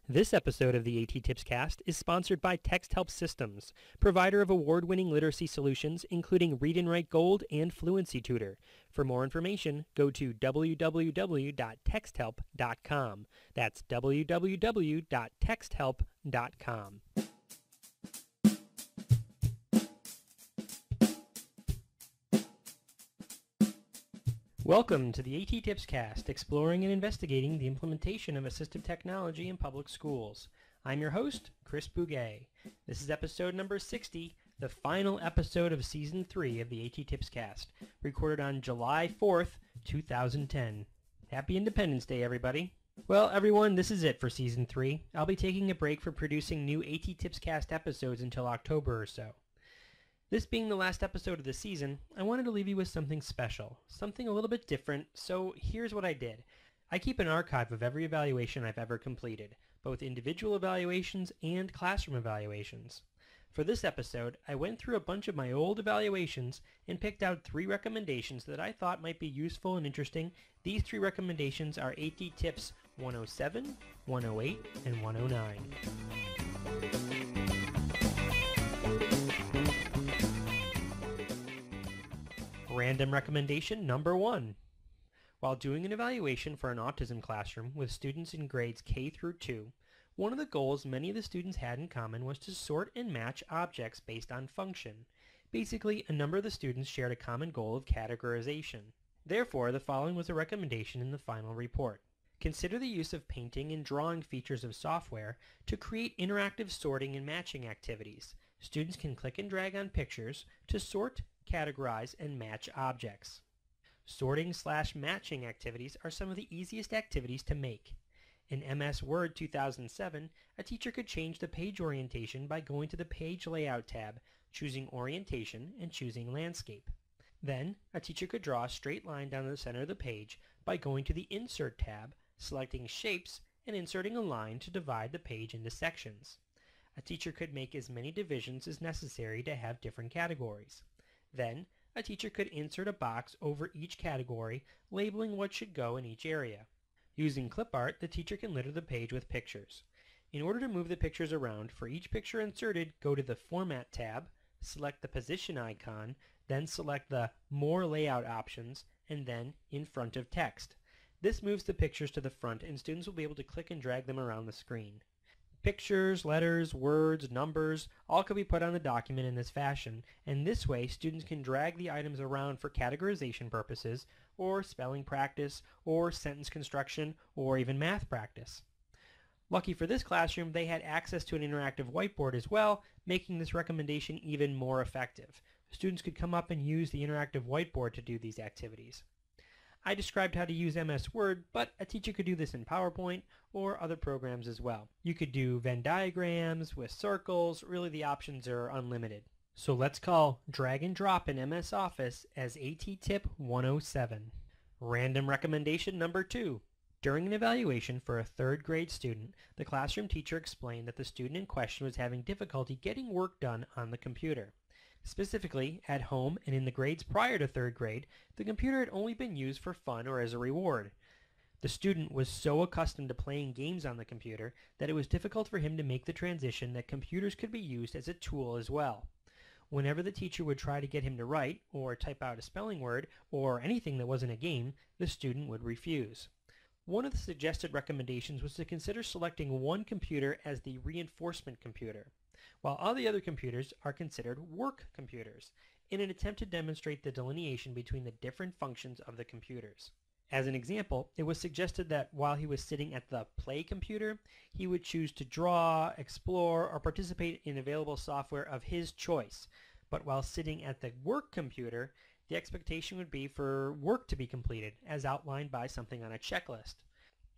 This episode of the A.T.TIPSCAST is sponsored by TextHelp Systems, provider of award-winning literacy solutions including Read and Write Gold and Fluency Tutor. For more information, go to www.texthelp.com. That's www.texthelp.com. Welcome to the A.T.TIPSCAST, exploring and investigating the implementation of assistive technology in public schools. I'm your host, Chris Bouguet. This is episode number 60, the final episode of Season 3 of the A.T.TIPSCAST, recorded on July 4th, 2010. Happy Independence Day, everybody. Well, everyone, this is it for Season 3. I'll be taking a break from producing new A.T.TIPSCAST episodes until October or so. This being the last episode of the season, I wanted to leave you with something special, something a little bit different, so here's what I did. I keep an archive of every evaluation I've ever completed, both individual evaluations and classroom evaluations. For this episode, I went through a bunch of my old evaluations and picked out 3 recommendations that I thought might be useful and interesting. These 3 recommendations are A.T.TIPS 107, 108, and 109. Random recommendation number 1. While doing an evaluation for an autism classroom with students in grades K through 2, one of the goals many of the students had in common was to sort and match objects based on function. Basically, a number of the students shared a common goal of categorization. Therefore, the following was a recommendation in the final report. Consider the use of painting and drawing features of software to create interactive sorting and matching activities. Students can click and drag on pictures to sort, categorize, and match objects. Sorting/matching activities are some of the easiest activities to make. In MS Word 2007, a teacher could change the page orientation by going to the Page Layout tab, choosing Orientation, and choosing Landscape. Then, a teacher could draw a straight line down the center of the page by going to the Insert tab, selecting Shapes, and inserting a line to divide the page into sections. A teacher could make as many divisions as necessary to have different categories. Then, a teacher could insert a box over each category, labeling what should go in each area. Using clip art, the teacher can litter the page with pictures. In order to move the pictures around, for each picture inserted, go to the Format tab, select the position icon, then select the More Layout options, and then In Front of Text. This moves the pictures to the front, and students will be able to click and drag them around the screen. Pictures, letters, words, numbers, all could be put on the document in this fashion, and this way students can drag the items around for categorization purposes, or spelling practice, or sentence construction, or even math practice. Lucky for this classroom, they had access to an interactive whiteboard as well, making this recommendation even more effective. Students could come up and use the interactive whiteboard to do these activities. I described how to use MS Word, but a teacher could do this in PowerPoint or other programs as well. You could do Venn diagrams with circles. Really, the options are unlimited. So let's call drag and drop in MS Office as A.T.TIP 107. Random recommendation number 2. During an evaluation for a 3rd grade student, the classroom teacher explained that the student in question was having difficulty getting work done on the computer. Specifically, at home and in the grades prior to 3rd grade, the computer had only been used for fun or as a reward. The student was so accustomed to playing games on the computer that it was difficult for him to make the transition that computers could be used as a tool as well. Whenever the teacher would try to get him to write or type out a spelling word or anything that wasn't a game, the student would refuse. One of the suggested recommendations was to consider selecting one computer as the reinforcement computer, while all the other computers are considered work computers, in an attempt to demonstrate the delineation between the different functions of the computers. As an example, it was suggested that while he was sitting at the play computer, he would choose to draw, explore, or participate in available software of his choice. But while sitting at the work computer, the expectation would be for work to be completed, as outlined by something on a checklist.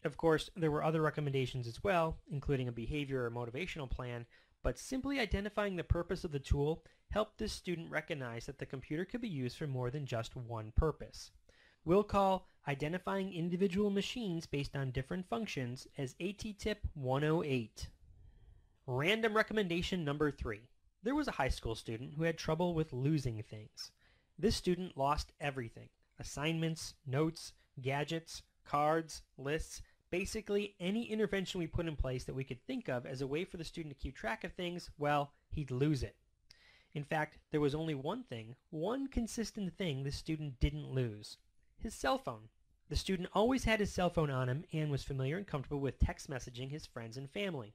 Of course, there were other recommendations as well, including a behavior or motivational plan, but simply identifying the purpose of the tool helped this student recognize that the computer could be used for more than just one purpose. We'll call identifying individual machines based on different functions as A.T.TIP 108. Random recommendation number 3. There was a high school student who had trouble with losing things. This student lost everything: assignments, notes, gadgets, cards, lists, Basically, any intervention we put in place that we could think of as a way for the student to keep track of things, well, he'd lose it. In fact, there was only one consistent thing the student didn't lose: his cell phone. The student always had his cell phone on him and was familiar and comfortable with text messaging his friends and family.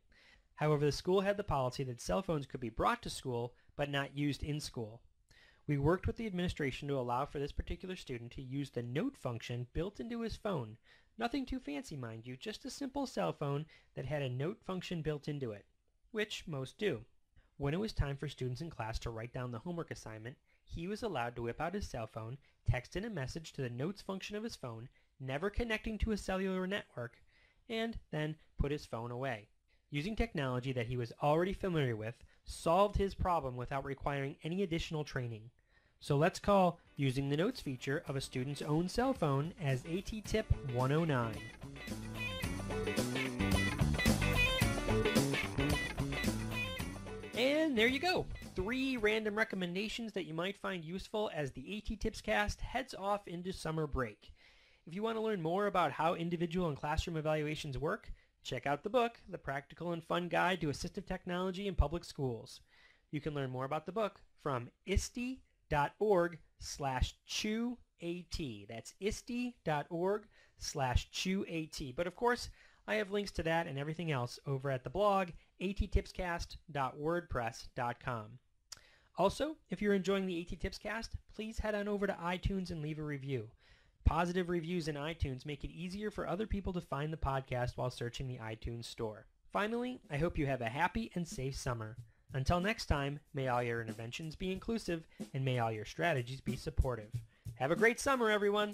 However, the school had the policy that cell phones could be brought to school, but not used in school. We worked with the administration to allow for this particular student to use the note function built into his phone. Nothing too fancy, mind you, just a simple cell phone that had a note function built into it, which most do. When it was time for students in class to write down the homework assignment, he was allowed to whip out his cell phone, text in a message to the notes function of his phone, never connecting to a cellular network, and then put his phone away. Using technology that he was already familiar with solved his problem without requiring any additional training. So let's call using the notes feature of a student's own cell phone as A.T.TIP 109. And there you go. 3 random recommendations that you might find useful as the A.T.TIPSCAST heads off into summer break. If you want to learn more about how individual and classroom evaluations work, check out the book, The Practical and Fun Guide to Assistive Technology in Public Schools. You can learn more about the book from ISTE.org/ChewAT. That's ISTE.org/ChewAT. But of course, I have links to that and everything else over at the blog AT.TIPSCAST.wordpress.com. Also, if you're enjoying the A.T.TIPSCAST, please head on over to iTunes and leave a review. Positive reviews in iTunes make it easier for other people to find the podcast while searching the iTunes store. Finally, I hope you have a happy and safe summer. Until next time, may all your interventions be inclusive and may all your strategies be supportive. Have a great summer, everyone!